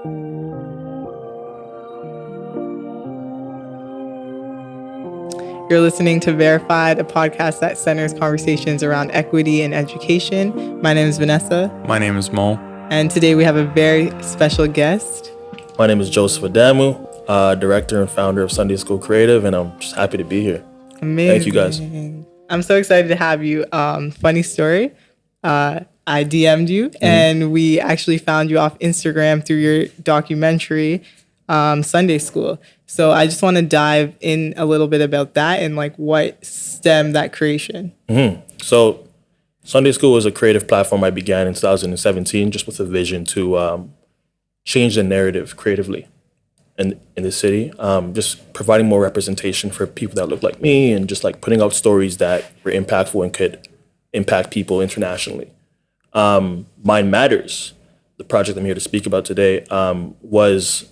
You're listening to Verified, a podcast that centers conversations around equity and education. My name is Vanessa. My name is Mo. And today we have a very special guest. My name is Josef Adamu, director and founder of Sunday School Creative, and I'm just happy to be here. Amazing. Thank you, guys. I'm so excited to have you. Funny story. I DM'd you, and we actually found you off Instagram through your documentary, Sunday School. So I just want to dive in a little bit about that and like what stemmed that creation. So Sunday School was a creative platform I began in 2017 just with a vision to change the narrative creatively in the city, just providing more representation for people that look like me and just like putting out stories that were impactful and could impact people internationally. Mind Matters, the project I'm here to speak about today, was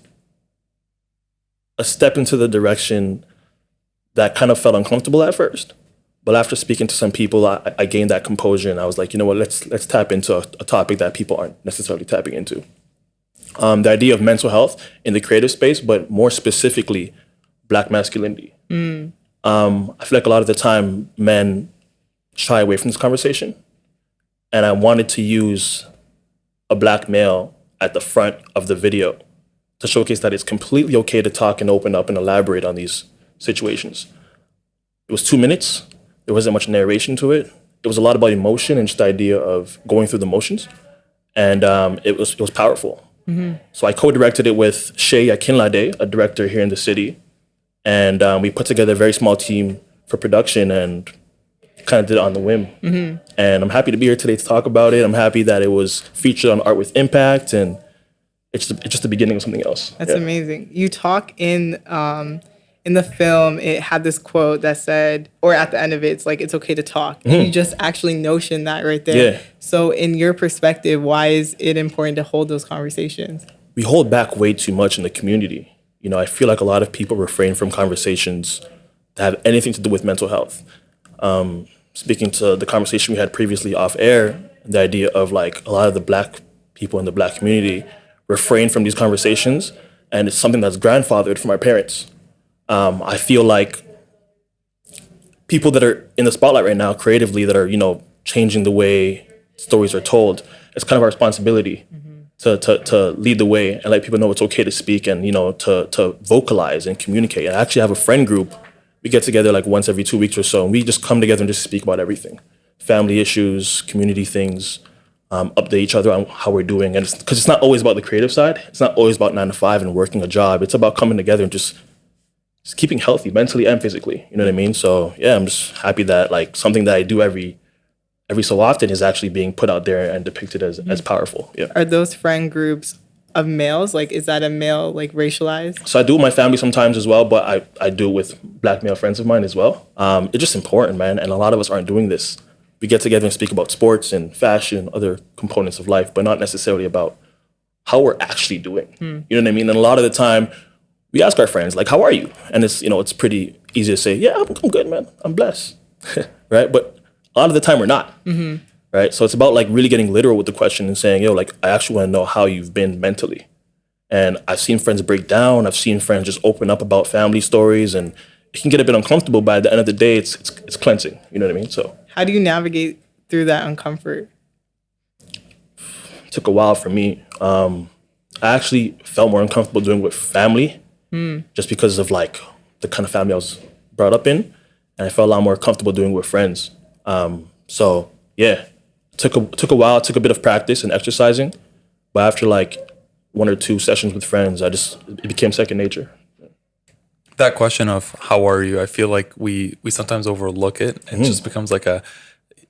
a step into the direction that kind of felt uncomfortable at first. But after speaking to some people, I gained that composure and I was like, you know what, let's tap into a topic that people aren't necessarily tapping into. The idea of mental health in the creative space, but more specifically, Black masculinity. I feel like a lot of the time men shy away from this conversation. And I wanted to use a Black male at the front of the video to showcase that it's completely okay to talk and open up and elaborate on these situations. It was 2 minutes. There wasn't much narration to it. It was a lot about emotion and just the idea of going through the motions. And it was powerful. So I co-directed it with Shay Akinlade, a director here in the city. And we put together a very small team for production and kind of did it on the whim. And I'm happy to be here today to talk about it. I'm happy that it was featured on Art with Impact, and it's just the beginning of something else. That's amazing. You talk in the film, it had this quote that said, or at the end of it, it's like, it's okay to talk. You just actually notion that right there. Yeah. So in your perspective, why is it important to hold those conversations? We hold back way too much in the community. You know, I feel like a lot of people refrain from conversations that have anything to do with mental health. Speaking to the conversation we had previously off air, the idea of like a lot of the Black people in the Black community refrain from these conversations, and it's something that's grandfathered from our parents. I feel like people that are in the spotlight right now creatively that are, you know, changing the way stories are told, it's kind of our responsibility to lead the way and let people know it's okay to speak and, you know, to vocalize and communicate. I actually have a friend group. We get together like once every 2 weeks or so, and we just come together and just speak about everything. Family issues, community things, update each other on how we're doing. And because it's not always about the creative side. It's not always about 9 to 5 and working a job. It's about coming together and just keeping healthy mentally and physically. You know what I mean? So yeah, I'm just happy that like something that I do every so often is actually being put out there and depicted as powerful. Yeah. Are those friend groups of males? Like, is that a male, like racialized? So I do it with my family sometimes as well, but I do it with Black male friends of mine as well. It's just important, man. And a lot of us aren't doing this. We get together and speak about sports and fashion, other components of life, but not necessarily about how we're actually doing. You know what I mean? And a lot of the time, we ask our friends, like, how are you? And it's, you know, it's pretty easy to say, yeah, I'm good, man. I'm blessed, right? But a lot of the time we're not, right? So it's about like really getting literal with the question and saying, yo, like, I actually want to know how you've been mentally. And I've seen friends break down. I've seen friends just open up about family stories, and it can get a bit uncomfortable, but at the end of the day, it's cleansing. You know what I mean? So how do you navigate through that uncomfort? It took a while for me. I actually felt more uncomfortable doing it with family, just because of like the kind of family I was brought up in, and I felt a lot more comfortable doing it with friends. So yeah, it took a while. It took a bit of practice and exercising, but after like 1 or 2 sessions with friends, it became second nature. That question of how are you, I feel like we sometimes overlook it. It just becomes like a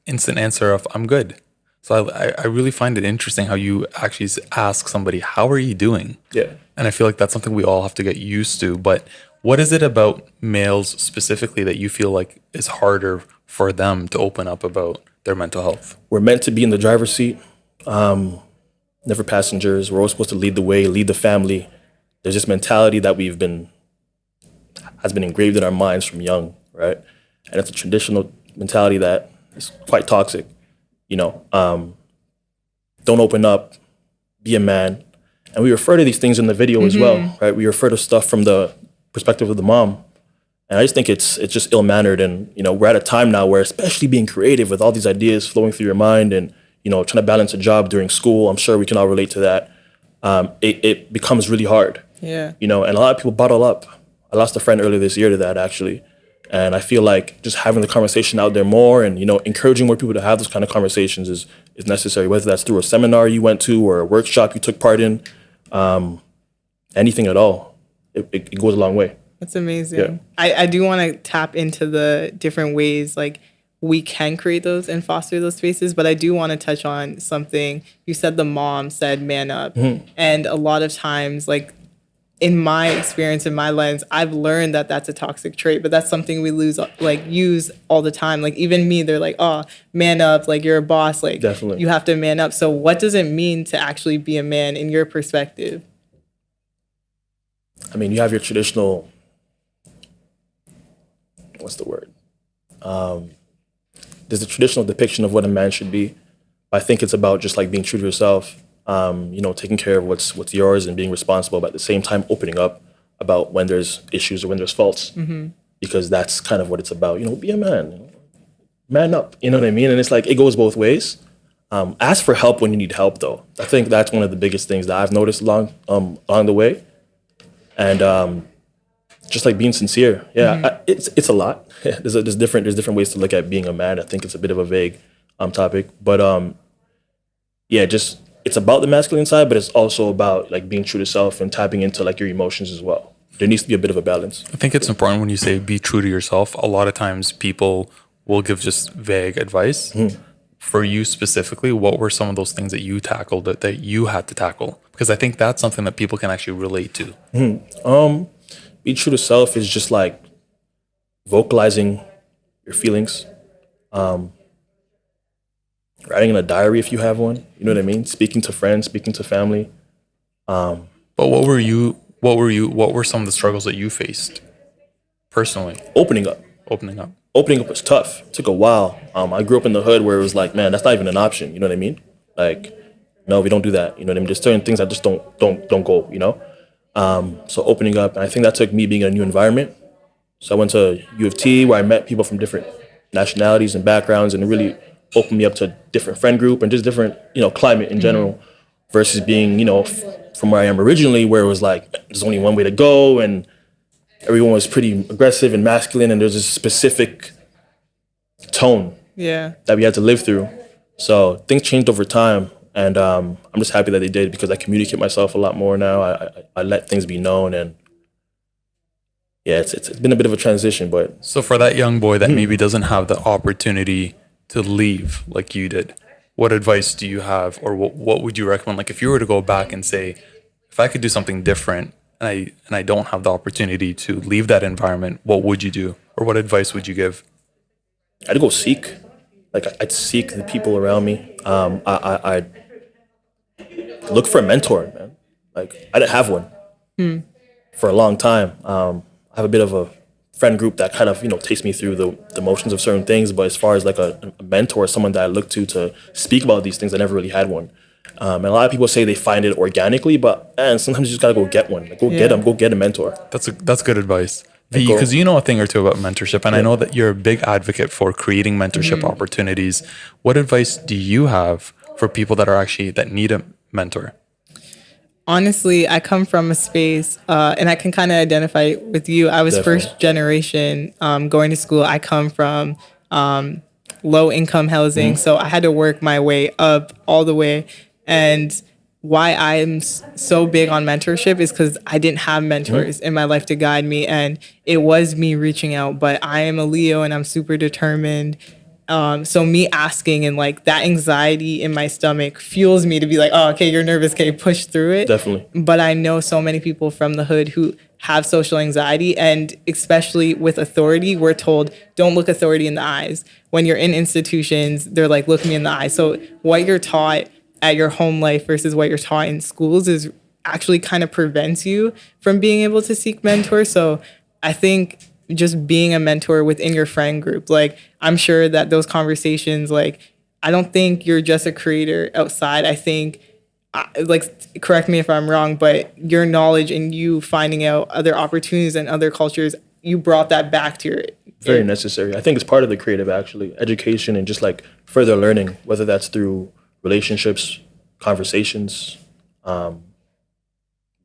instant answer of I'm good. So I really find it interesting how you actually ask somebody, how are you doing? Yeah. And I feel like that's something we all have to get used to. But what is it about males specifically that you feel like is harder for them to open up about their mental health? We're meant to be in the driver's seat, never passengers. We're always supposed to lead the way, lead the family. There's this mentality that has been engraved in our minds from young, right? And it's a traditional mentality that is quite toxic. You know, don't open up, be a man. And we refer to these things in the video as well, right? We refer to stuff from the perspective of the mom. And I just think it's just ill-mannered. And, we're at a time now where, especially being creative with all these ideas flowing through your mind and, trying to balance a job during school, I'm sure we can all relate to that. It becomes really hard. Yeah. And a lot of people bottle up. I lost a friend earlier this year to that, actually. And I feel like just having the conversation out there more and, encouraging more people to have those kind of conversations is necessary, whether that's through a seminar you went to or a workshop you took part in, anything at all. It goes a long way. That's amazing. Yeah. I do want to tap into the different ways like we can create those and foster those spaces, but I do want to touch on something. You said the mom said man up. And a lot of times, like in my experience, in my lens, I've learned that that's a toxic trait, but that's something we use all the time. Like even me, they're like, oh, man up, like you're a boss, like Definitely. You have to man up. So what does it mean to actually be a man in your perspective? I mean, you have your traditional, what's the word? There's the traditional depiction of what a man should be. I think it's about just like being true to yourself, taking care of what's yours and being responsible, but at the same time opening up about when there's issues or when there's faults, because that's kind of what it's about. Be a man, man up. You know what I mean? And it's like it goes both ways. Ask for help when you need help, though. I think that's one of the biggest things that I've noticed along the way, and just like being sincere. Yeah, it's a lot. There's different ways to look at being a man. I think it's a bit of a vague topic, but just it's about the masculine side, but it's also about like being true to self and tapping into like your emotions as well. There needs to be a bit of a balance. I think it's important when you say be true to yourself. A lot of times people will give just vague advice. For you specifically, what were some of those things that you tackled that you had to tackle? Because I think that's something that people can actually relate to. Be true to self is just like vocalizing your feelings, writing in a diary if you have one. You know what I mean? Speaking to friends, speaking to family. But what were some of the struggles that you faced personally? Opening up. Opening up was tough. It took a while. I grew up in the hood where it was like, man, that's not even an option. You know what I mean? Like, no, we don't do that. You know what I mean? There's certain things that just don't go. So opening up, and I think that took me being in a new environment. So I went to U of T where I met people from different nationalities and backgrounds, and it really opened me up to a different friend group and just different, climate in general, versus being, from where I am originally, where it was like there's only one way to go, and everyone was pretty aggressive and masculine, and there's a specific tone that we had to live through. So things changed over time, and I'm just happy that they did, because I communicate myself a lot more now. I let things be known, and it's been a bit of a transition. But so for that young boy that maybe doesn't have the opportunity to leave like you did, what advice do you have, or what would you recommend? Like if you were to go back and say, if I could do something different, and I don't have the opportunity to leave that environment, what would you do? Or what advice would you give? I'd go seek. Like I'd seek the people around me. I'd look for a mentor, man. Like I didn't have one for a long time. I have a bit of a friend group that kind of, takes me through the motions of certain things. But as far as like a mentor, someone that I look to speak about these things, I never really had one. And a lot of people say they find it organically, but sometimes you just gotta go get one. Like, go get a mentor. That's good advice. Because you know a thing or two about mentorship, and I know that you're a big advocate for creating mentorship opportunities. What advice do you have for people that need a mentor? Honestly, I come from a space, and I can kind of identify with you. I was first generation going to school. I come from low income housing, so I had to work my way up all the way. And why I'm so big on mentorship is because I didn't have mentors in my life to guide me, and it was me reaching out. But I am a Leo, and I'm super determined. So me asking and like that anxiety in my stomach fuels me to be like, oh, okay, you're nervous. Okay, push through it. Definitely. But I know so many people from the hood who have social anxiety, and especially with authority, we're told don't look authority in the eyes. When you're in institutions, they're like, look me in the eye. So what you're taught at your home life versus what you're taught in schools is actually kind of prevents you from being able to seek mentors. So I think just being a mentor within your friend group, like I'm sure that those conversations, like I don't think you're just a creator outside. I think like, correct me if I'm wrong, but your knowledge and you finding out other opportunities and other cultures, you brought that back to your. Very necessary. I think it's part of the creative, actually, education and just like further learning, whether that's through relationships, conversations,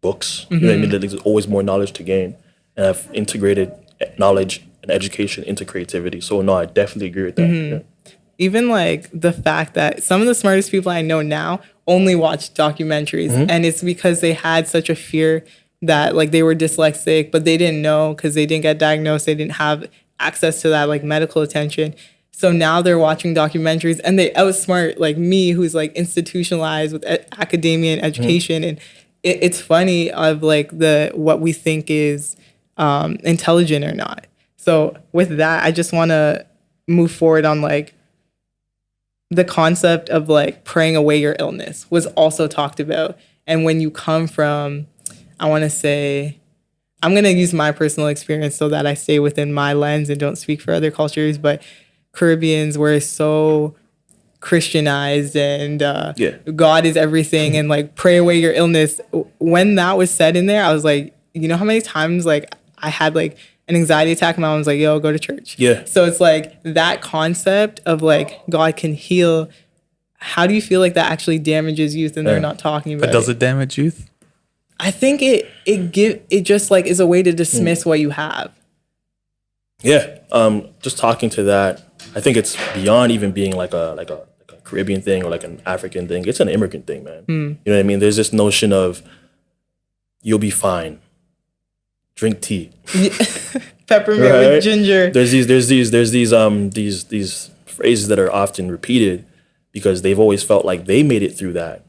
books. You know what I mean? There's always more knowledge to gain, and I've integrated knowledge and education into creativity. So no, I definitely agree with that. Yeah. Even like the fact that some of the smartest people I know now only watch documentaries, and it's because they had such a fear that like they were dyslexic, but they didn't know because they didn't get diagnosed. They didn't have access to that like medical attention. So now they're watching documentaries and they outsmart like me, who's like institutionalized with academia and education. And it's funny of like what we think is intelligent or not. So with that, I just want to move forward on like the concept of like praying away your illness was also talked about. And when you come from, I want to say, I'm going to use my personal experience so that I stay within my lens and don't speak for other cultures, but Caribbeans were so Christianized and God is everything and like pray away your illness. When that was said in there, I was like, you know how many times like I had like an anxiety attack, my mom was like, yo, go to church. Yeah. So it's like that concept of like God can heal. How do you feel like that actually damages youth and they're not talking about it? But does it damage youth? I think it just like is a way to dismiss what you have. Yeah. Just talking to that, I think it's beyond even being like a Caribbean thing or like an African thing. It's an immigrant thing, man. You know what I mean? There's this notion of you'll be fine. Drink tea. Peppermint with ginger. There's these phrases that are often repeated because they've always felt like they made it through that.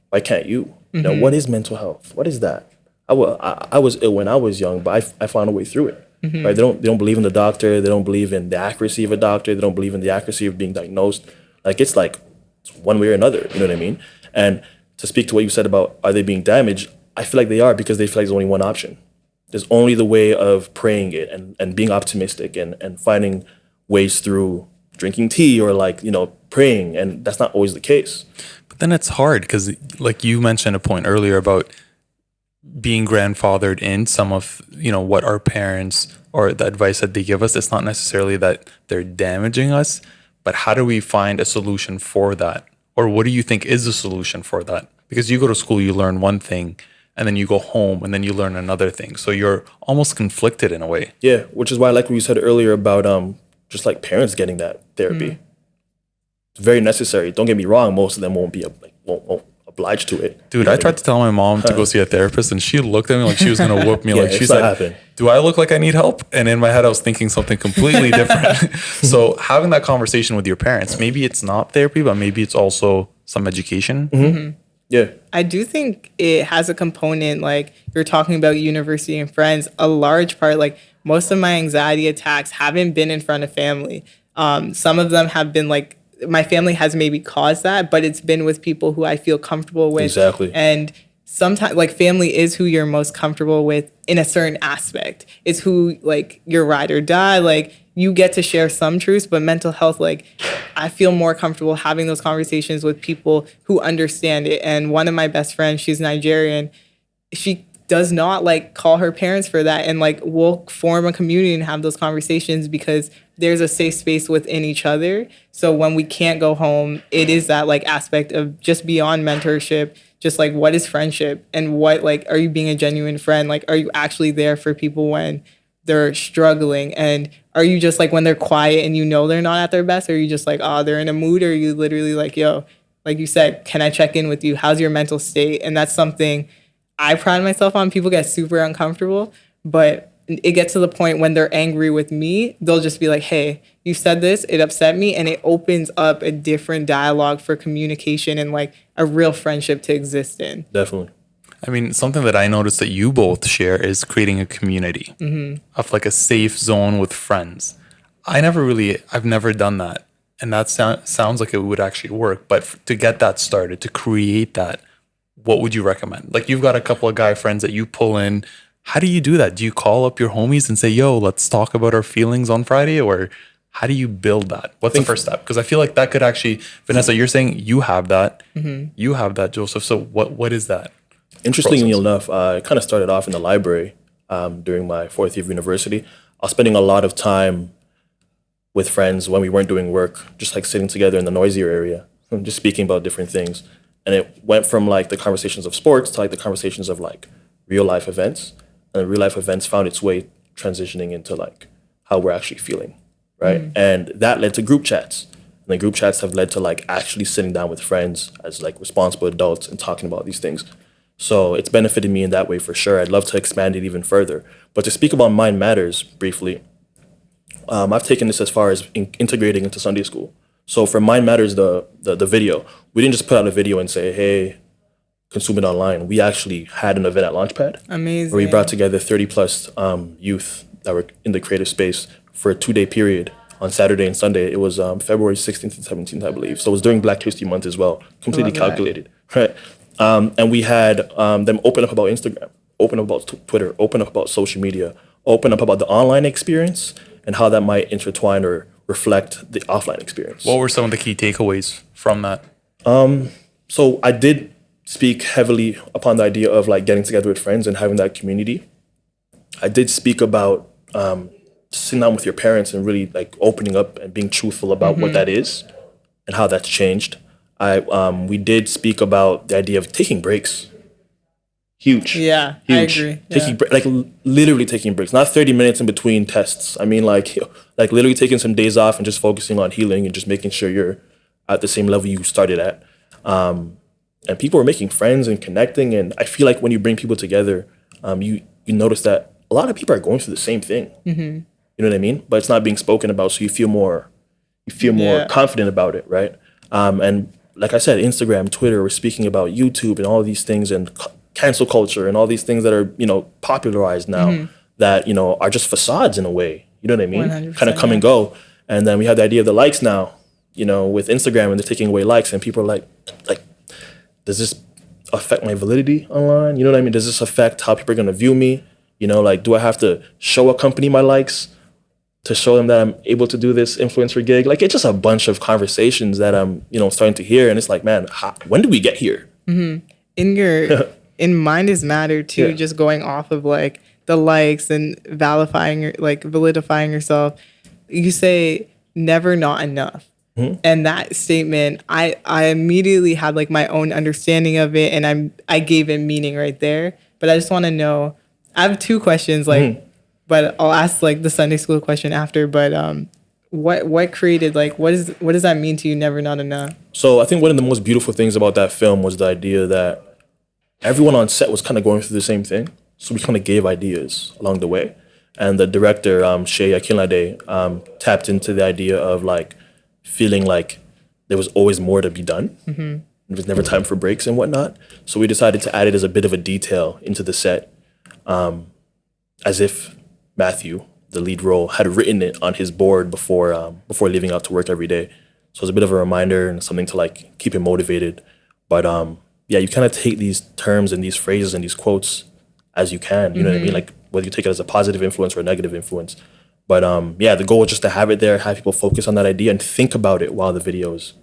Why can't you? You know, what is mental health? What is that? I was ill when I was young, but I found a way through it. Right? They don't believe in the doctor. They don't believe in the accuracy of a doctor. They don't believe in the accuracy of being diagnosed. It's one way or another. You know what I mean? And to speak to what you said about are they being damaged, I feel like they are because they feel like there's only one option. There's only the way of praying it and being optimistic and finding ways through drinking tea or praying. And that's not always the case. But then it's hard because like you mentioned a point earlier about being grandfathered in some of, what our parents or the advice that they give us. It's not necessarily that they're damaging us, but how do we find a solution for that? Or what do you think is the solution for that? Because you go to school, you learn one thing, and then you go home and then you learn another thing. So you're almost conflicted in a way. Yeah, which is why I like what you said earlier about just like parents getting that therapy. It's very necessary. Don't get me wrong, most of them won't be won't obliged to it. Dude, I tried to tell my mom to go see a therapist and she looked at me like she was going to whoop me. She's like, do I look like I need help? And in my head, I was thinking something completely different. So having that conversation with your parents, maybe it's not therapy, but maybe it's also some education. Yeah. I do think it has a component, like you're talking about university and friends, a large part, like most of my anxiety attacks haven't been in front of family. Some of them have been like, my family has maybe caused that, but it's been with people who I feel comfortable with. Exactly. And sometimes like family is who you're most comfortable with in a certain aspect. It's who like your ride or die. Like you get to share some truths, but mental health, like I feel more comfortable having those conversations with people who understand it. And one of my best friends, she's Nigerian. She does not like call her parents for that. And like we'll form a community and have those conversations because there's a safe space within each other. So when we can't go home, it is that like aspect of just beyond mentorship, just like what is friendship and what, like, are you being a genuine friend? Like, are you actually there for people when they're struggling? And are you just like when they're quiet and they're not at their best? Or are you just like, oh, they're in a mood? Or are you literally like, yo, like you said, can I check in with you? How's your mental state? And that's something I pride myself on. People get super uncomfortable, but it gets to the point when they're angry with me, they'll just be like, hey, you said this, it upset me. And it opens up a different dialogue for communication and like a real friendship to exist in. Definitely. I mean, something that I noticed that you both share is creating a community of like a safe zone with friends. I've never done that. And that sounds like it would actually work. But to get that started, to create that, what would you recommend? Like you've got a couple of guy friends that you pull in. How do you do that? Do you call up your homies and say, yo, let's talk about our feelings on Friday? Or How do you build that? What's the first step? Because I feel like that could actually, Vanessa, you're saying you have that. You have that, Joseph. So what is that? Interestingly enough, I kind of started off in the library during my fourth year of university. I was spending a lot of time with friends when we weren't doing work, just like sitting together in the noisier area and just speaking about different things. And it went from like the conversations of sports to like the conversations of like real life events. And real life events found its way transitioning into like how we're actually feeling, right? And that led to group chats. And the group chats have led to like actually sitting down with friends as like responsible adults and talking about these things. So it's benefited me in that way for sure. I'd love to expand it even further. But to speak about Mind Matters briefly, I've taken this as far as integrating into Sunday school. So for Mind Matters, the video, we didn't just put out a video and say, hey, consume it online. We actually had an event at Launchpad. Amazing. Where we brought together 30 plus youth that were in the creative space for a 2-day period on Saturday and Sunday. It was February 16th and 17th, I believe. So it was during Black History Month as well. Completely calculated, right? And we had them open up about Instagram, open up about Twitter, open up about social media, open up about the online experience and how that might intertwine or reflect the offline experience. What were some of the key takeaways from that? So I did speak heavily upon the idea of like getting together with friends and having that community. I did speak about sitting down with your parents and really like opening up and being truthful about what that is and how that's changed. We did speak about the idea of taking breaks. Huge. Yeah, huge. I agree. Taking like literally taking breaks, not 30 minutes in between tests. I mean, like literally taking some days off and just focusing on healing and just making sure you're at the same level you started at. And people are making friends and connecting. And I feel like when you bring people together, you notice that a lot of people are going through the same thing. You know what I mean? But it's not being spoken about, so you feel more confident about it, right? And like I said, Instagram, Twitter, we're speaking about YouTube and all these things and cancel culture and all these things that are, popularized now that, are just facades in a way. You know what I mean? Kind of come and go. And then we have the idea of the likes now, with Instagram, and they're taking away likes, and people are like, does this affect my validity online? You know what I mean? Does this affect how people are going to view me? Do I have to show a company my likes to show them that I'm able to do this influencer gig? Like, it's just a bunch of conversations that I'm, starting to hear. And it's like, man, when did we get here? In Mind is Matter too, just going off of like the likes and validifying yourself, you say never not enough. And that statement, I immediately had like my own understanding of it, and I gave it meaning right there. But I just want to know, I have two questions, but I'll ask like the Sunday school question after. But what created, like, what does that mean to you, never not enough? So I think one of the most beautiful things about that film was the idea that everyone on set was kind of going through the same thing. So we kind of gave ideas along the way. And the director, Shea Akinlade, tapped into the idea of like feeling like there was always more to be done. There was never time for breaks and whatnot. So we decided to add it as a bit of a detail into the set, as if Matthew, the lead role, had written it on his board before leaving out to work every day. So it's a bit of a reminder and something to like keep him motivated. But you kind of take these terms and these phrases and these quotes as you can. You know what I mean? Like whether you take it as a positive influence or a negative influence. But the goal is just to have it there, have people focus on that idea and think about it while the video's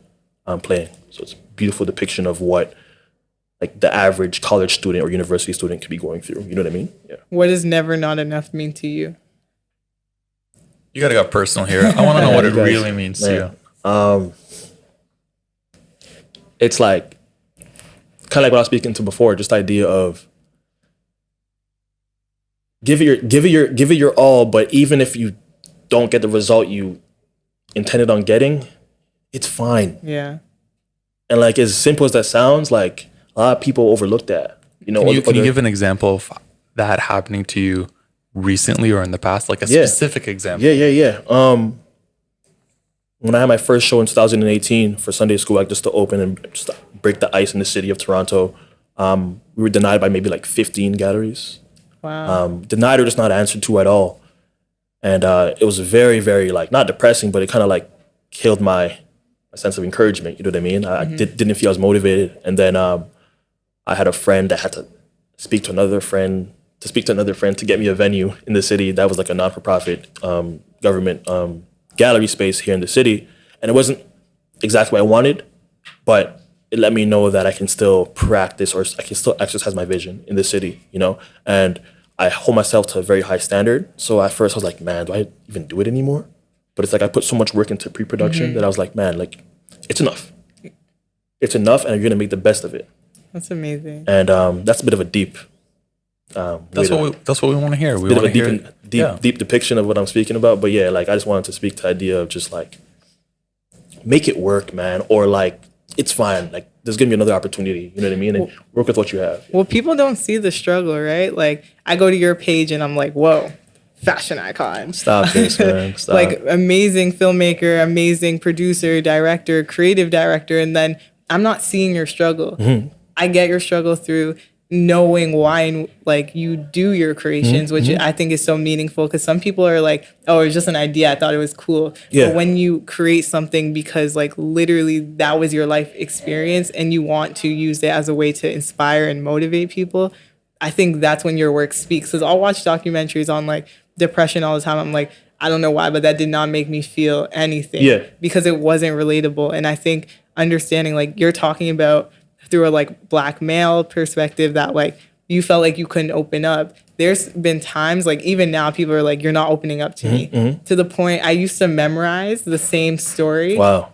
playing. So it's a beautiful depiction of what like the average college student or university student could be going through. You know what I mean? Yeah. What does never not enough mean to you? You gotta get personal here. I want to know what it really means to you. It's like kind of like what I was speaking to before, just the idea of give it your all, but even if you don't get the result you intended on getting, it's fine. Yeah. And like as simple as that sounds, like a lot of people overlook that. Can you give an example of that happening to you recently or in the past, like a specific example? Yeah. When I had my first show in 2018 for Sunday school, like just to open and just break the ice in the city of Toronto, we were denied by maybe like 15 galleries. Wow. Denied or just not answered to at all. And it was very, very like, not depressing, but it kind of like killed my sense of encouragement. You know what I mean? I didn't feel as motivated. And then I had a friend that had to speak to another friend to get me a venue in the city. That was like a non-for-profit government gallery space here in the city. And it wasn't exactly what I wanted, but it let me know that I can still practice or I can still exercise my vision in the city, you know? And I hold myself to a very high standard. So at first I was like, man, do I even do it anymore? But it's like I put so much work into pre-production that I was like, man, like, it's enough. It's enough, and you're going to make the best of it. That's amazing. And that's a bit of a deep... That's what we want to hear. We bit of want a to hear deep depiction of what I'm speaking about. But yeah, like I just wanted to speak to the idea of just like, make it work, man. Or like, it's fine. Like, there's going to be another opportunity. You know what I mean? And work with what you have. Well, people don't see the struggle, right? Like, I go to your page and I'm like, whoa, fashion icon. Stop this, man. Stop. Like, amazing filmmaker, amazing producer, director, creative director. And then I'm not seeing your struggle. I get your struggle through knowing why, like, you do your creations, which I think is so meaningful, because some people are like, oh, it's just an idea, I thought it was cool. But when you create something because, like, literally that was your life experience and you want to use it as a way to inspire and motivate people, I think that's when your work speaks. Because I'll watch documentaries on, like, depression all the time. I'm like, I don't know why, but that did not make me feel anything because it wasn't relatable. And I think understanding, like, you're talking about through a, like, Black male perspective that, like, you felt like you couldn't open up. There's been times, like, even now people are like, you're not opening up to me, to the point I used to memorize the same story. Wow.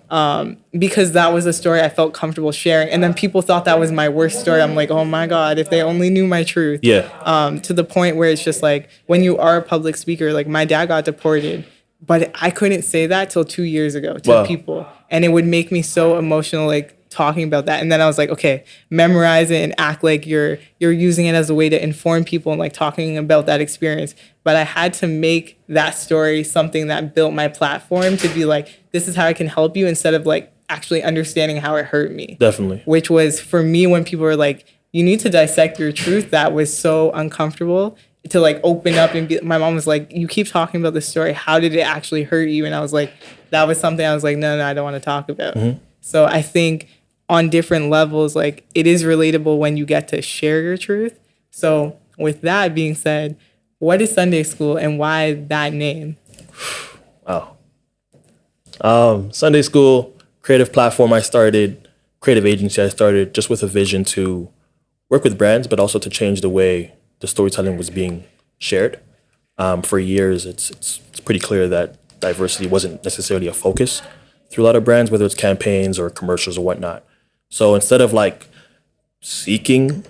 Because that was a story I felt comfortable sharing. And then people thought that was my worst story. I'm like, oh my God, if they only knew my truth. To the point where it's just like, when you are a public speaker, like, my dad got deported, but I couldn't say that till 2 years ago to people. And it would make me so emotional, like, talking about that. And then I was like, okay, memorize it and act like you're using it as a way to inform people and, like, talking about that experience. But I had to make that story something that built my platform to be like, this is how I can help you, instead of, like, actually understanding how it hurt me. Definitely. Which was, for me, when people were like, you need to dissect your truth, that was so uncomfortable to, like, open up and be. My mom was like, you keep talking about this story, how did it actually hurt you? And I was like, that was something I was like, no, I don't want to talk about. So I think on different levels, like, it is relatable when you get to share your truth. So with that being said, what is Sunday School and why that name? Wow. Sunday School, creative platform creative agency I started just with a vision to work with brands, but also to change the way the storytelling was being shared. For years, it's pretty clear that diversity wasn't necessarily a focus through a lot of brands, whether it's campaigns or commercials or whatnot. So instead of, like, seeking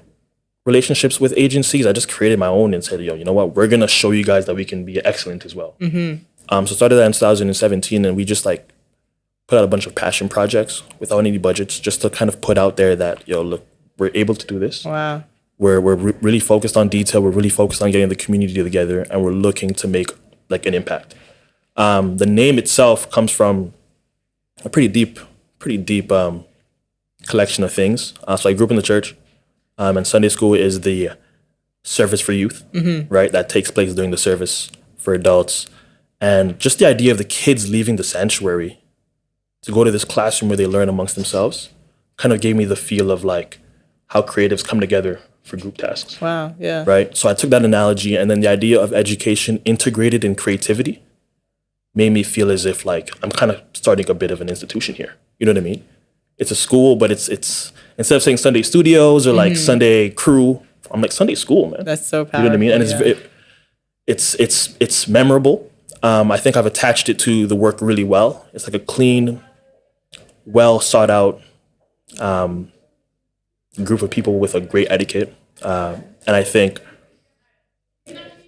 relationships with agencies, I just created my own and said, yo, you know what? We're going to show you guys that we can be excellent as well. So started that in 2017, and we just, like, put out a bunch of passion projects without any budgets, just to kind of put out there that, yo, look, we're able to do this. Wow. We're really focused on detail. We're really focused on getting the community together, and we're looking to make, like, an impact. The name itself comes from a pretty deep collection of things. So I grew up in the church, and Sunday School is the service for youth, right? That takes place during the service for adults. And just the idea of the kids leaving the sanctuary to go to this classroom where they learn amongst themselves kind of gave me the feel of, like, how creatives come together for group tasks. Wow, yeah. Right? So I took that analogy, and then the idea of education integrated in creativity made me feel as if, like, I'm kind of starting a bit of an institution here. You know what I mean? It's a school, but it's instead of saying Sunday Studios or, like, Sunday Crew, I'm like, Sunday School, man. That's so powerful. You know what I mean? And it's memorable. I think I've attached it to the work really well. It's like a clean, well sought out group of people with a great etiquette. And I think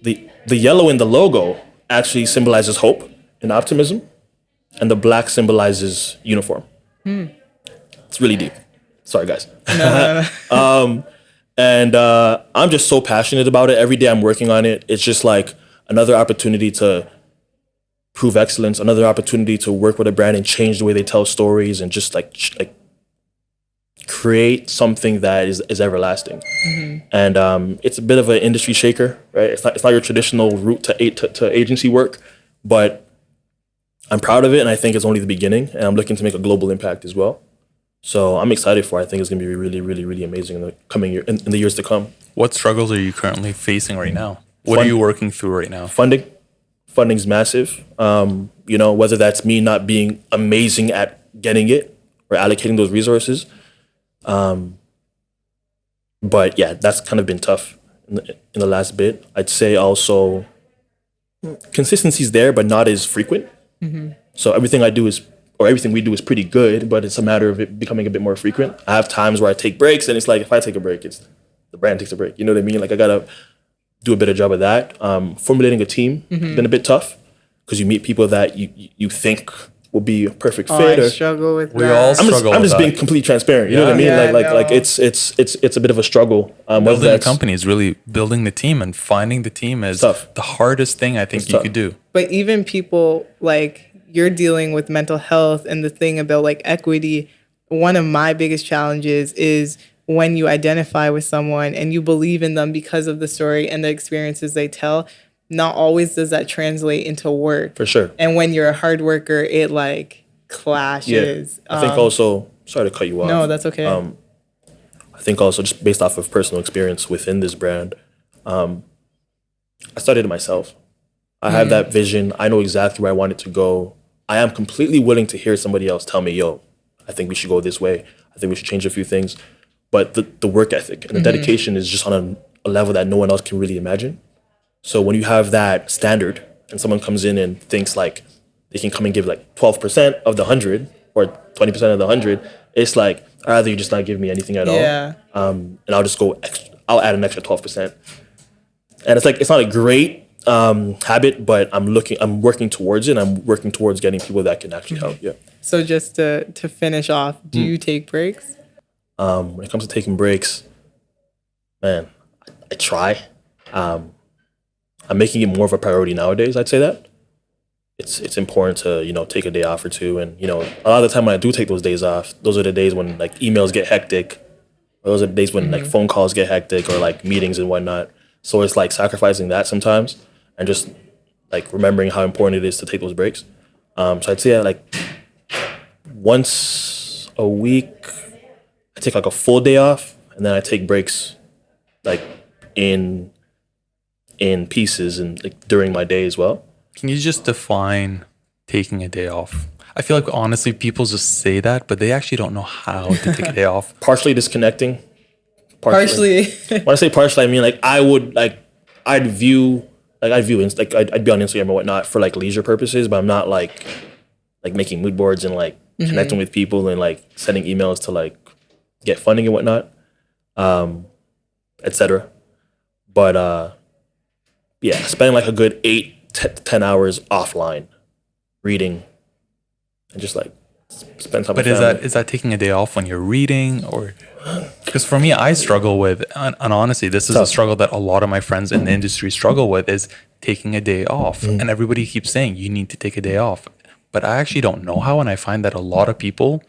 the yellow in the logo actually symbolizes hope and optimism, and the black symbolizes uniform. It's really deep. Sorry, guys. No. And I'm just so passionate about it. Every day I'm working on it. It's just like another opportunity to prove excellence, another opportunity to work with a brand and change the way they tell stories, and just like create something that is everlasting. And it's a bit of an industry shaker, right? It's not your traditional route to agency work, but I'm proud of it, and I think it's only the beginning, and I'm looking to make a global impact as well. So I'm excited for it. I think it's going to be really, really, really amazing in the coming year, in the years to come. What struggles are you currently facing right now? What are you working through right now? Funding funding's massive. You know, whether that's me not being amazing at getting it or allocating those resources. But yeah, that's kind of been tough in the last bit. I'd say also consistency's there, but not as frequent. So everything we do is pretty good, but it's a matter of it becoming a bit more frequent. I have times where I take breaks, and it's like if I take a break, it's the brand takes a break. You know what I mean? Like I gotta do a better job of that. Formulating a team has been a bit tough because you meet people that you think will be a perfect fit. I struggle with We that. all struggle I'm with just that. being completely transparent. You know what I mean? Yeah, Like no. it's a bit of a struggle. Building a company is really building the team, and finding the team is tough. the hardest thing I think you tough. could do. But even people like you're dealing with mental health and the thing about like equity, one of my biggest challenges is when you identify with someone and you believe in them because of the story and the experiences they tell, not always does that translate into work. For sure. And when you're a hard worker, it like clashes. I think also, sorry to cut you off. No, that's okay. I think also just based off of personal experience within this brand, I started it myself. I have that vision. I know exactly where I want it to go. I am completely willing to hear somebody else tell me, yo, I think we should go this way. I think we should change a few things. But the work ethic and the dedication is just on a level that no one else can really imagine. So when you have that standard and someone comes in and thinks like they can come and give like 12% of the 100 or 20% of the 100, it's like, I'd rather you just not give me anything at Yeah. all. And I'll just go extra, I'll add an extra 12%. And it's like, it's not a great habit, but I'm working towards it. I'm working towards getting people that can actually help. Yeah. So just to finish off, do you take breaks? When it comes to taking breaks, man, I try. I'm making it more of a priority nowadays. I'd say that it's important to, you know, take a day off or two. And, you know, a lot of the time when I do take those days off, those are the days when like emails get hectic. Those are the days when like phone calls get hectic or like meetings and whatnot. So it's like sacrificing that sometimes and just like remembering how important it is to take those breaks. So I'd say like once a week, I take like a full day off, and then I take breaks like in pieces and like during my day as well. Can you just define taking a day off? I feel like honestly people just say that, but they actually don't know how to take a day off. Partially disconnecting. Partially. When I say partially, I mean like I'd be on Instagram and whatnot for like leisure purposes, but I'm not like making mood boards and like connecting with people and like sending emails to like get funding and whatnot, etc. But yeah, spending like a good 8-10 hours offline, reading, and just like spend time. But with family. is that taking a day off when you're reading, or because for me I struggle with, and honestly this is a struggle that a lot of my friends in the industry struggle with, is taking a day off. And everybody keeps saying you need to take a day off, but I actually don't know how, and I find that a lot of people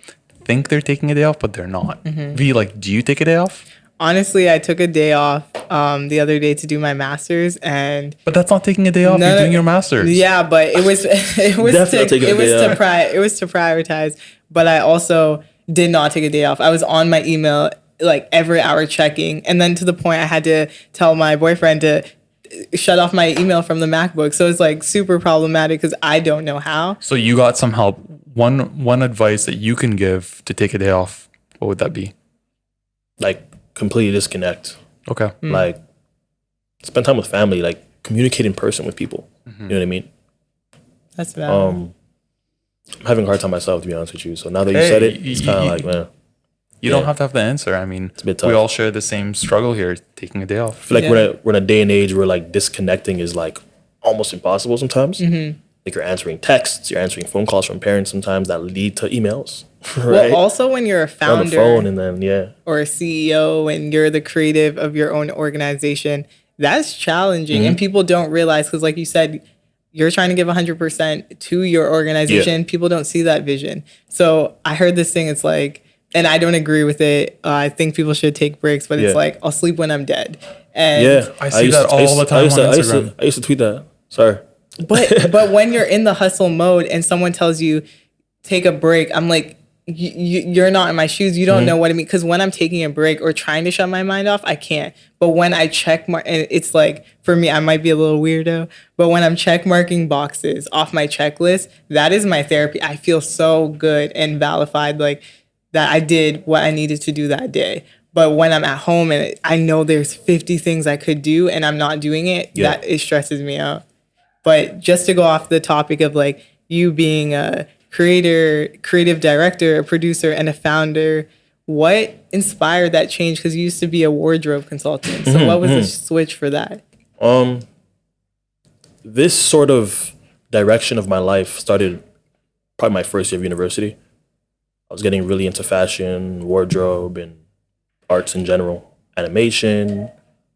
think they're taking a day off but they're not. V, like, do you take a day off? Honestly, I took a day off the other day to do my master's, and But that's not taking a day off. You're doing your master's. yeah, but it was Definitely it was to prioritize. But I also did not take a day off. I was on my email like every hour checking, and then to the point I had to tell my boyfriend to shut off my email from the MacBook. So it's like super problematic because I don't know how. So you got some help. One advice that you can give to take a day off, what would that be? Like completely disconnect. Okay. Like spend time with family. Like communicate in person with people. You know what I mean? That's bad. I'm having a hard time myself, to be honest with you. So now that you said it, it's kind of like, man, You don't have to have the answer. I mean, a bit tough. we all share the same struggle here, taking a day off. I feel like Yeah. we're in a day and age where like disconnecting is like almost impossible sometimes. Like you're answering texts, you're answering phone calls from parents sometimes that lead to emails. Right? Well, also when you're a You're on the founder phone and then or a CEO and you're the creative of your own organization, that's challenging. And people don't realize, because like you said, you're trying to give 100% to your organization. People don't see that vision. So I heard this thing, it's like, and I don't agree with it. I think people should take breaks, but it's like, I'll sleep when I'm dead. And I see that all the time on Instagram. I used to tweet that. Sorry. but when you're in the hustle mode and someone tells you take a break, I'm like, you're not in my shoes. You don't know what I mean. Because when I'm taking a break or trying to shut my mind off, I can't. But when I and it's like, for me, I might be a little weirdo, but when I'm check marking boxes off my checklist, that is my therapy. I feel so good and validated, like that I did what I needed to do that day. But when I'm at home and I know there's 50 things I could do and I'm not doing it, that it stresses me out. But just to go off the topic of like you being a creator, creative director, a producer, and a founder, what inspired that change? Because you used to be a wardrobe consultant. So what was the switch for that? This sort of direction of my life started probably my first year of university. I was getting really into fashion, wardrobe, and arts in general, animation,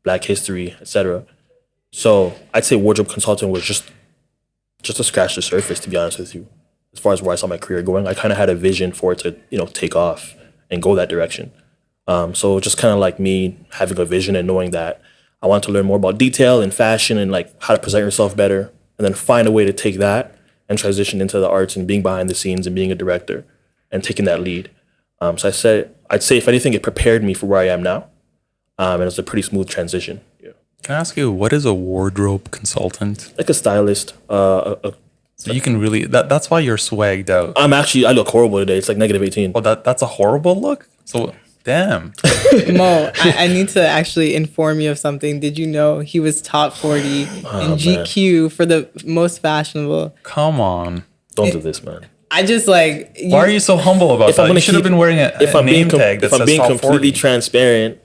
Black history, etc. So I'd say wardrobe consulting was just to scratch the surface, to be honest with you. As far as where I saw my career going, I kind of had a vision for it to, take off and go that direction. So just kind of like me having a vision and knowing that I wanted to learn more about detail and fashion and like how to present yourself better, and then find a way to take that and transition into the arts and being behind the scenes and being a director and taking that lead. So I'd say if anything, it prepared me for where I am now, and it's a pretty smooth transition. Yeah. Can I ask you, what is a wardrobe consultant? Like a stylist, So you can really, that's why you're swagged out. I look horrible today. It's like -18. Oh, that's a horrible look? So, damn. Mo, I need to actually inform you of something. Did you know he was top 40 in GQ for the most fashionable? Come on. Don't do this, man. I just like... Why are you so humble about that? You should have been wearing a name tag that says top 40. If I'm being completely transparent,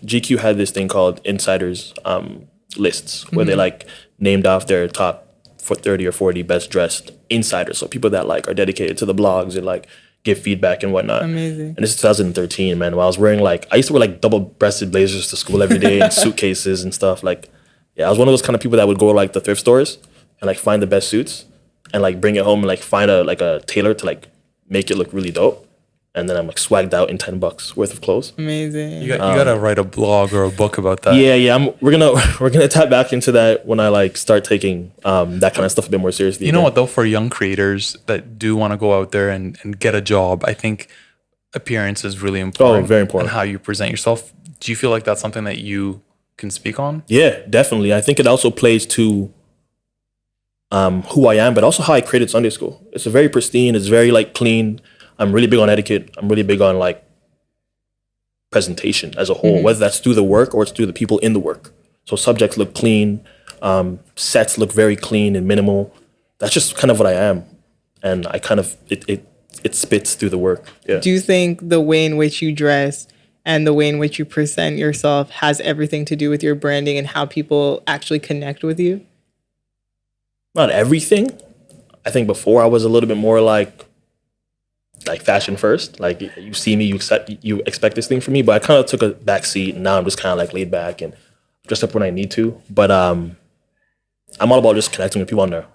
GQ had this thing called Insiders lists, where they like named off their top for 30 or 40 best dressed insiders. So people that like are dedicated to the blogs and like give feedback and whatnot. Amazing. And this is 2013, man. While I was wearing I used to wear like double-breasted blazers to school every day and suitcases and stuff. Like, yeah, I was one of those kind of people that would go like the thrift stores and like find the best suits and like bring it home and like find a tailor to like make it look really dope. And then I'm like swagged out in $10 worth of clothes. Amazing. You gotta write a blog or a book about that. Yeah. We're gonna tap back into that when I like start taking that kind of stuff a bit more seriously. You know what though, for young creators that do want to go out there and get a job, I think appearance is really important. Oh, very important. And how you present yourself. Do you feel like that's something that you can speak on? Yeah, definitely. I think it also plays to who I am, but also how I created Sunday school. It's a very pristine. It's very like clean. I'm really big on etiquette. I'm really big on like presentation as a whole, whether that's through the work or it's through the people in the work. So subjects look clean, sets look very clean and minimal. That's just kind of what I am, and I kind of it spits through the work. Yeah. Do you think the way in which you dress and the way in which you present yourself has everything to do with your branding and how people actually connect with you? Not everything. I think before I was a little bit more like fashion first. Like you see me, you expect this thing from me, but I kind of took a back seat and now I'm just kind of like laid back and dressed up when I need to. But I'm all about just connecting with people on a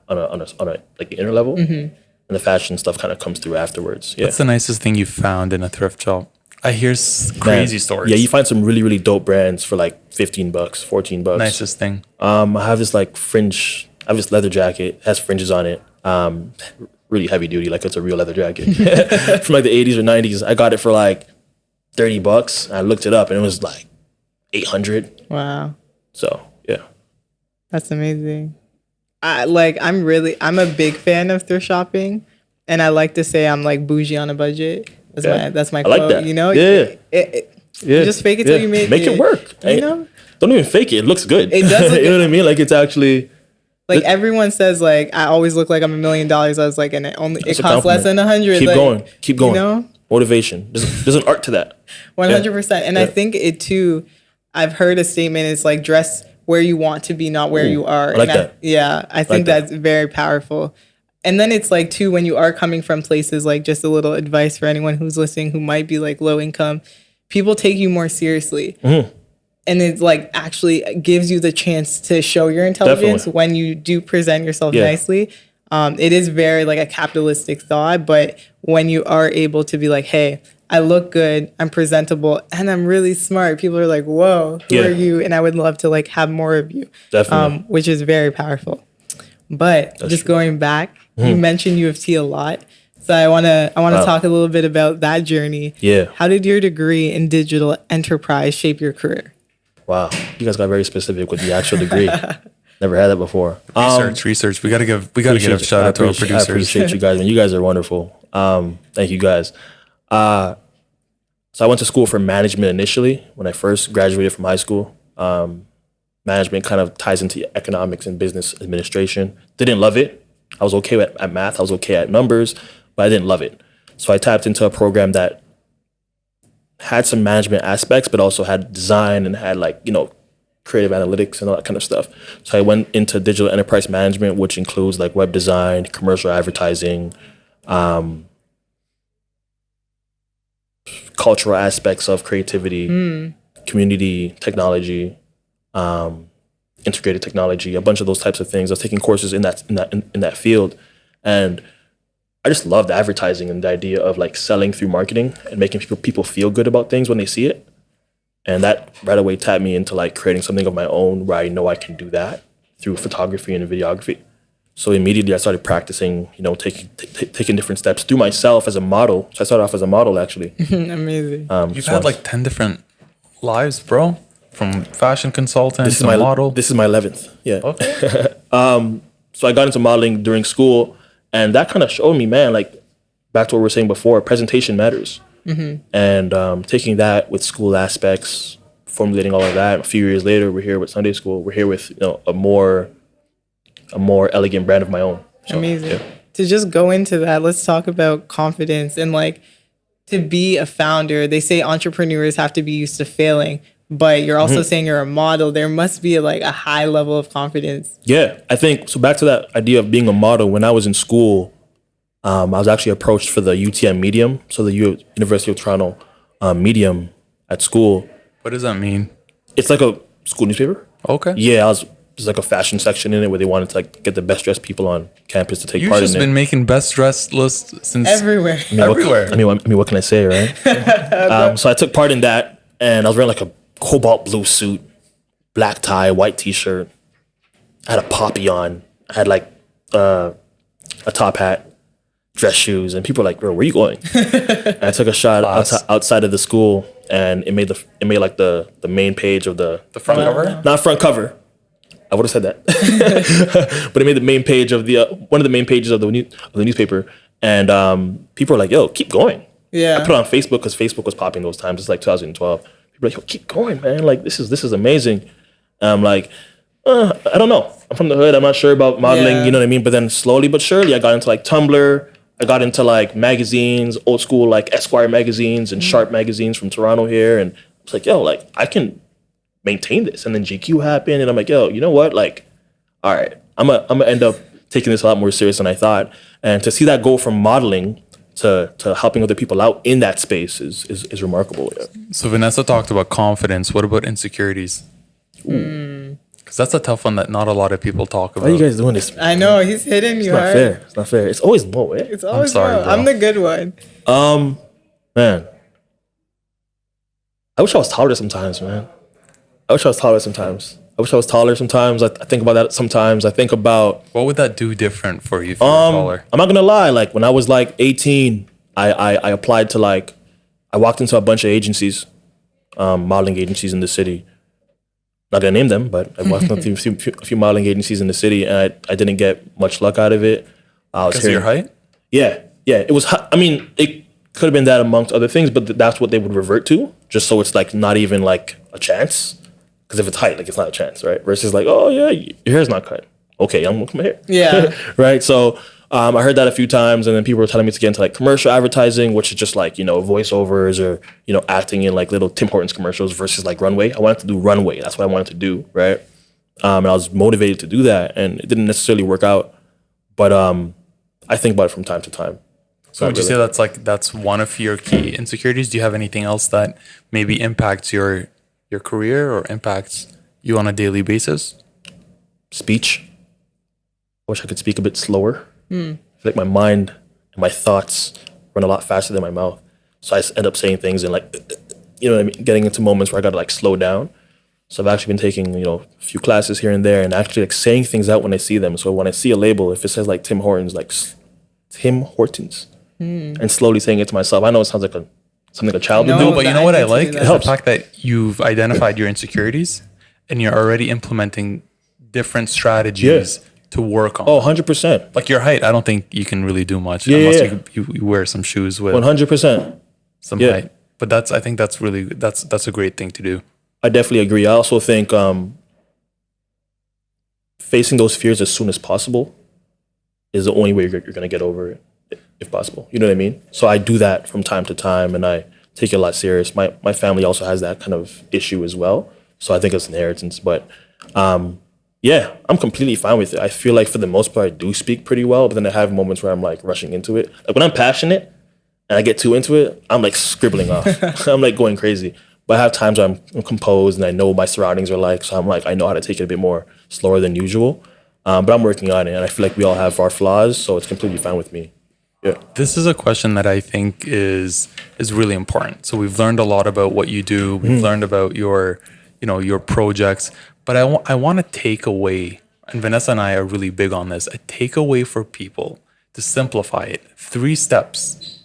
like the inner level, and the fashion stuff kind of comes through afterwards. Yeah. What's the nicest thing you found in a thrift shop? I hear crazy stories. Yeah, you find some really, really dope brands for like $15, $14. Nicest thing. I have this like fringe. I have this leather jacket. It has fringes on it. Really heavy duty, like it's a real leather jacket from like the 80s or 90s. I got it for like $30. I looked it up and it was like 800. Wow. So yeah, that's amazing. I'm a big fan of thrift shopping, and I like to say I'm like bougie on a budget. That's my quote. I like that. You know, yeah. You just fake it till you make it work. You know, don't even fake it. It looks good. It does. You know what I mean? Like it's actually. Like everyone says, like I always look like I'm $1 million. I was like, and it costs less than 100. Keep going. You know, motivation. There's an art to that. 100%. And I think it too. I've heard a statement. It's like dress where you want to be, not where you are. I like that. Yeah, I think that's very powerful. And then it's like too, when you are coming from places, like just a little advice for anyone who's listening who might be like low income, people take you more seriously. And it like actually gives you the chance to show your intelligence when you do present yourself nicely. It is very like a capitalistic thought, but when you are able to be like, hey, I look good, I'm presentable, and I'm really smart, people are like, whoa, who are you? And I would love to like have more of you. Definitely. Which is very powerful. But just going back, you mentioned U of T a lot. So I wanna Wow. talk a little bit about that journey. Yeah. How did your degree in digital enterprise shape your career? Wow. You guys got very specific with the actual degree. Never had that before. Research. We gotta give a shout out to our I producers. appreciate you guys, man. You guys are wonderful. Thank you guys. So I went to school for management initially when I first graduated from high school. Management kind of ties into economics and business administration. Didn't love it. I was okay at math. I was okay at numbers, but I didn't love it. So I tapped into a program that had some management aspects, but also had design and had creative analytics and all that kind of stuff. So I went into digital enterprise management, which includes like web design, commercial advertising, cultural aspects of creativity, community technology, integrated technology, a bunch of those types of things. I was taking courses in that field, and I just loved advertising and the idea of like selling through marketing and making people feel good about things when they see it. And that right away tapped me into like creating something of my own where I know I can do that through photography and videography. So immediately I started practicing, taking different steps through myself as a model. So I started off as a model actually. Amazing. You've had like 10 different lives, bro. From fashion consultant to model. This is my 11th. Yeah. Okay. So I got into modeling during school, and that kind of showed me, man, like back to what we were saying before, presentation matters. And taking that with school aspects, formulating all of that. A few years later, we're here with Sunday school. We're here with a more elegant brand of my own. So, Amazing. yeah. To just go into that, let's talk about confidence and like to be a founder. They say entrepreneurs have to be used to failing, but you're also saying you're a model. There must be like a high level of confidence. Yeah, I think so. Back to that idea of being a model. When I was in school, I was actually approached for the UTM medium, so the University of Toronto medium at school. What does that mean? It's like a school newspaper. Okay. Yeah, there's like a fashion section in it where they wanted to like get the best dressed people on campus to take You've part in it. just been making best dressed lists since Everywhere. everywhere. I mean, what can I say, right? So I took part in that, and I was wearing like a cobalt blue suit, black tie, white t-shirt. I had a poppy on. I had like a top hat, dress shoes, and people were like, "Bro, where are you going?" And I took a shot outside of the school, and it made like the main page of the front cover? Not front cover. I would have said that, but it made the main page of the one of the main pages of the newspaper, and people were like, "Yo, keep going." Yeah. I put it on Facebook because Facebook was popping those times. It's like 2012. People were like, "Yo, keep going, man! Like this is amazing." And I'm like, I don't know. I'm from the hood. I'm not sure about modeling. Yeah. You know what I mean? But then slowly but surely, I got into like Tumblr. I got into like magazines, old school like Esquire magazines and Sharp magazines from Toronto here, and it's like, yo, like I can maintain this. And then GQ happened, and I'm like, yo, you know what? Like, all right, I'm gonna end up taking this a lot more serious than I thought. And to see that go from modeling to helping other people out in that space is remarkable. Yeah. So Vanessa talked about confidence. What about insecurities? Because that's a tough one that not a lot of people talk about. Why are you guys doing this? I know he's hitting you It's not hard. fair. It's not fair. It's always Mo, eh? It's always sorry, wrong. bro. I'm the good one. Man, I wish I was taller sometimes, man. I wish I was taller sometimes. I think about that sometimes. I think about What would that do different for you if you were taller? I'm not gonna lie. Like when I was like 18, I applied to like I walked into a bunch of agencies, modeling agencies in the city. Not gonna name them, but I walked into a few modeling agencies in the city, and I didn't get much luck out of it. I was Because of your height? Yeah. It was. I mean, it could have been that amongst other things, but that's what they would revert to, just so it's like not even like a chance. Because if it's height, like it's not a chance, right? Versus like, oh yeah, your hair's not cut. Okay, I'm gonna come here. Yeah. Right. So I heard that a few times, and then people were telling me to get into like commercial advertising, which is just like voiceovers or acting in like little Tim Hortons commercials versus like runway. I wanted to do runway. That's what I wanted to do, right? And I was motivated to do that, and it didn't necessarily work out. But I think about it from time to time. So would you say that's one of your key insecurities? Do you have anything else that maybe impacts your career or impacts you on a daily basis? Speech. I wish I could speak a bit slower. I feel like my mind and my thoughts run a lot faster than my mouth. So I end up saying things and like, what I mean? Getting into moments where I got to like slow down. So I've actually been taking, a few classes here and there and actually like saying things out when I see them. So when I see a label, if it says like Tim Hortons, like Tim Hortons, and slowly saying it to myself. I know it sounds like something a child would No, do. But you I know what I need to do like that. is the fact that you've identified your insecurities and you're already implementing different strategies to work on. Oh, 100%. Like your height, I don't think you can really do much Yeah, unless yeah. you wear some shoes with 100%. some Yeah. height. But I think that's really that's a great thing to do. I definitely agree. I also think facing those fears as soon as possible is the only way you're going to get over it, if possible. You know what I mean? So I do that from time to time, and I take it a lot serious. My family also has that kind of issue as well, so I think it's inheritance. But yeah, I'm completely fine with it. I feel like for the most part, I do speak pretty well, but then I have moments where I'm like rushing into it. Like when I'm passionate and I get too into it, I'm like scribbling off. I'm like going crazy. But I have times where I'm composed and I know what my surroundings are like, so I'm like, I know how to take it a bit more slower than usual. But I'm working on it, and I feel like we all have our flaws, so it's completely fine with me. Yeah. This is a question that I think is really important. So we've learned a lot about what you do. We've learned about your projects, but I want to take away, and Vanessa and I are really big on this, a takeaway for people to simplify it. 3 steps.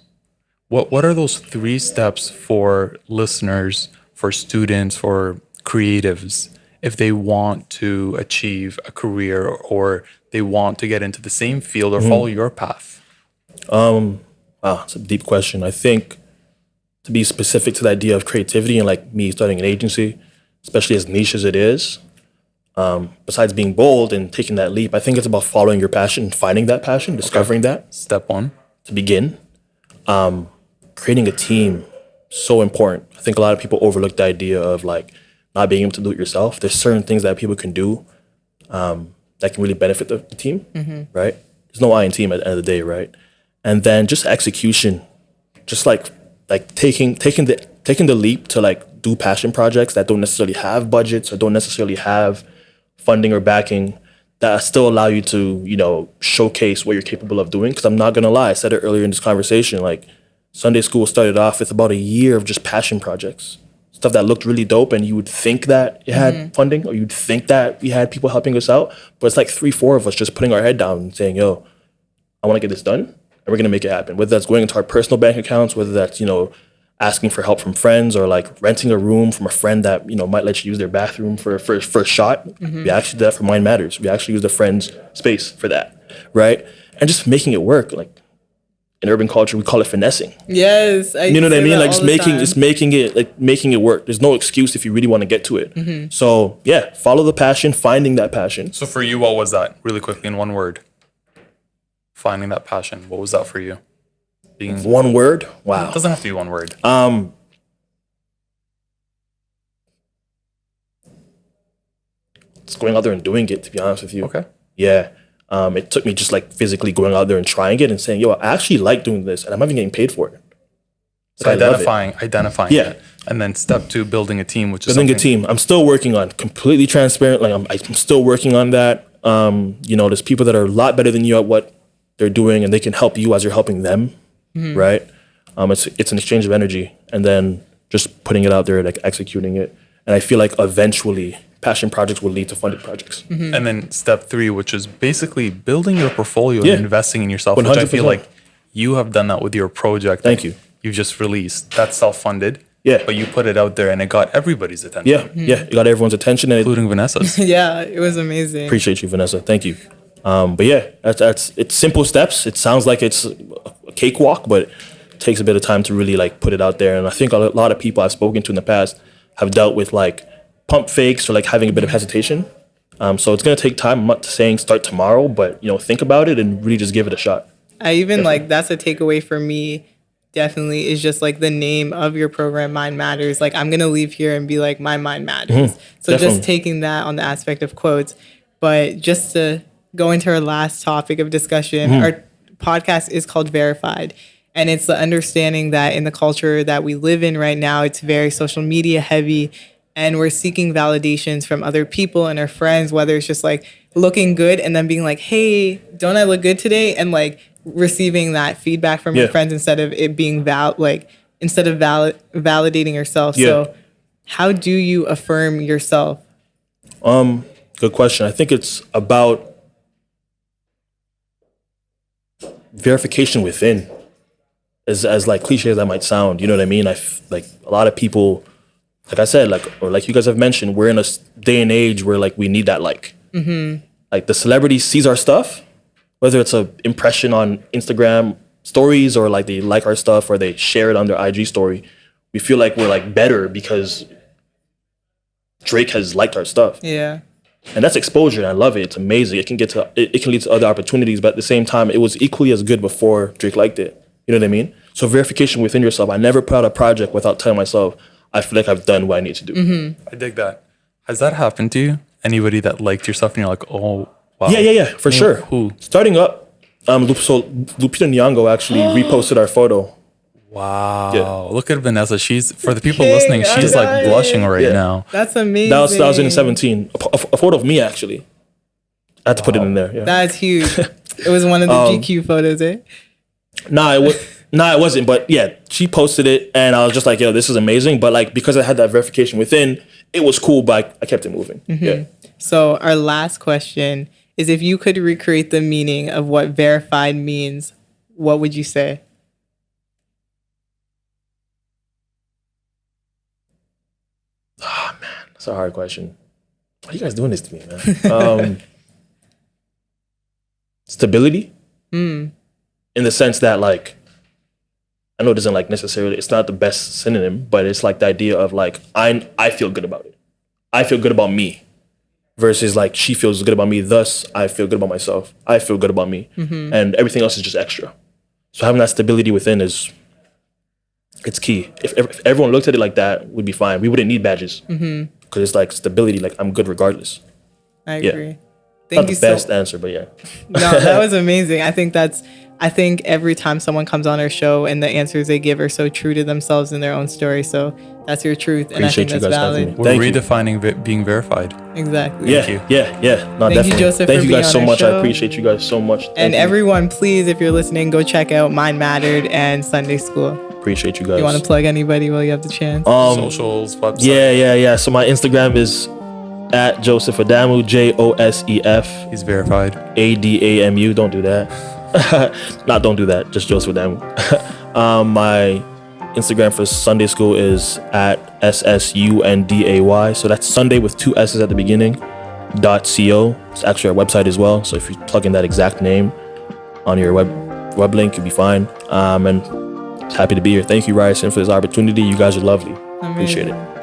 What are those 3 steps for listeners, for students, for creatives, if they want to achieve a career or they want to get into the same field or follow your path? Wow, it's a deep question. I think to be specific to the idea of creativity and like me starting an agency, especially as niche as it is, besides being bold and taking that leap, I think it's about following your passion, finding that passion, discovering that Step 1. to begin. Creating a team, so important. I think a lot of people overlook the idea of like not being able to do it yourself. There's certain things that people can do that can really benefit the team, right? There's no I in team at the end of the day, right? And then just execution, just like taking the leap to like do passion projects that don't necessarily have budgets or don't necessarily have funding or backing that still allow you to, showcase what you're capable of doing. Because I'm not gonna lie, I said it earlier in this conversation, like Sunday school started off with about a year of just passion projects, stuff that looked really dope, and you would think that it had funding, or you'd think that we had people helping us out, but it's like 3-4 of us just putting our head down and saying, yo, I want to get this done, and we're gonna make it happen. Whether that's going into our personal bank accounts, whether that's asking for help from friends, or like renting a room from a friend that might let you use their bathroom for a shot. We actually did that for Mind Matters. We actually used a friend's space for that, right? And just making it work. Like in urban culture, we call it finessing. Yes, You know what I mean? Like just making it work. There's no excuse if you really want to get to it. So yeah, follow the passion, finding that passion. So for you, what was that? Really quickly in one word. Finding that passion. What was that for you? One word? Wow. It doesn't have to be one word. It's going out there and doing it, to be honest with you. Okay. Yeah. It took me just like physically going out there and trying it and saying, yo, I actually like doing this, and I'm not even getting paid for it. So Like, I love it. identifying Yeah. it. And then step 2, building a team, which is Building a something- team. I'm still working on, completely transparent. Like I'm still working on that. There's people that are a lot better than you at what they're doing, and they can help you as you're helping them. Right. It's an exchange of energy, and then just putting it out there, like executing it. And I feel like eventually passion projects will lead to funded projects. And then step 3, which is basically building your portfolio Yeah. and investing in yourself, which I feel 100%. like you have done that with your project. Thank that you. You just released. That's self-funded. Yeah. But you put it out there and it got everybody's attention. Yeah. Yeah. It got everyone's attention, and Including Vanessa's. Yeah, it was amazing. appreciate you, Vanessa. Thank you. But yeah, it's simple steps. It sounds like it's a cakewalk, but it takes a bit of time to really like put it out there. And I think a lot of people I've spoken to in the past have dealt with like pump fakes or like having a bit of hesitation. So it's gonna take time. I'm not saying start tomorrow, but think about it and really just give it a shot. I even like that's a takeaway for me. Definitely is just like the name of your program, Mind Matters. Like I'm gonna leave here and be like, my mind matters. So Definitely. just taking that on the aspect of quotes, but just to go into our last topic of discussion, our podcast is called Verified. And it's the understanding that in the culture that we live in right now, it's very social media heavy. And we're seeking validations from other people and our friends, whether it's just like looking good and then being like, hey, don't I look good today? And like receiving that feedback from your friends instead of it being validating yourself. Yeah. So how do you affirm yourself? Good question. I think it's about verification within. as like cliche as that might sound, you know what I mean? Like a lot of people, like I said, like, or like you guys have mentioned, we're in a day and age where like we need that like. Like the celebrity sees our stuff, whether it's a impression on Instagram stories or like they like our stuff or they share it on their IG story. We feel like we're like better because Drake has liked our stuff. Yeah. And that's exposure, and I love it. It's amazing. It can lead to other opportunities, but at the same time, it was equally as good before Drake liked it. You know what I mean? So verification within yourself. I never put out a project without telling myself, I feel like I've done what I need to do. I dig that. Has that happened to you? Anybody that liked your stuff and you're like, oh, wow. Yeah, for sure. Who? Starting up, so Lupita Nyong'o actually reposted our photo. Wow. Yeah. Look at Vanessa. She's, for the people listening, she's like blushing right now. That's amazing. That was 2017. A photo of me, actually. I had to put it in there. Yeah. That's huge. It was one of the GQ photos, eh? Nah, it wasn't. But yeah, she posted it, and I was just like, yo, this is amazing. But like, because I had that verification within, it was cool, but I kept it moving. Yeah. So our last question is, if you could recreate the meaning of what verified means, what would you say? Oh, man, that's a hard question. Why are you guys doing this to me, man? Stability. In the sense that, like, I know it doesn't like necessarily, it's not the best synonym, but it's like the idea of like, I feel good about it. I feel good about me versus like she feels good about me. Thus, I feel good about myself. I feel good about me. And everything else is just extra. So having that stability within it's key. If everyone looked at it like that, we'd be fine. We wouldn't need badges because it's like stability. Like I'm good regardless. I agree. Not the best answer, but yeah. No, that was amazing. I think every time someone comes on our show and the answers they give are so true to themselves and their own story. So that's your truth. And Appreciate I think you that's guys valid. having me. We're redefining being verified. Exactly. Yeah. you. No, Thank you, definitely. Joseph, Thank for you guys being so on our much. show. I appreciate you guys so much. And Thank you. everyone, please, if you're listening, go check out Mind Mattered and Sunday School. Appreciate you guys. You want to plug anybody while you have the chance? Socials, website. Yeah. So my Instagram is at Josef Adamu, Josef He's verified. Adamu. Don't do that. Don't do that. Just Joseph Adamu. My Instagram for Sunday School is at SSUNDAY. So that's Sunday with 2 S's at the beginning. .co. It's actually our website as well. So if you plug in that exact name on your web link, you'll be fine. And happy to be here. Thank you, Ryerson, for this opportunity. You guys are lovely. Amazing. Appreciate it.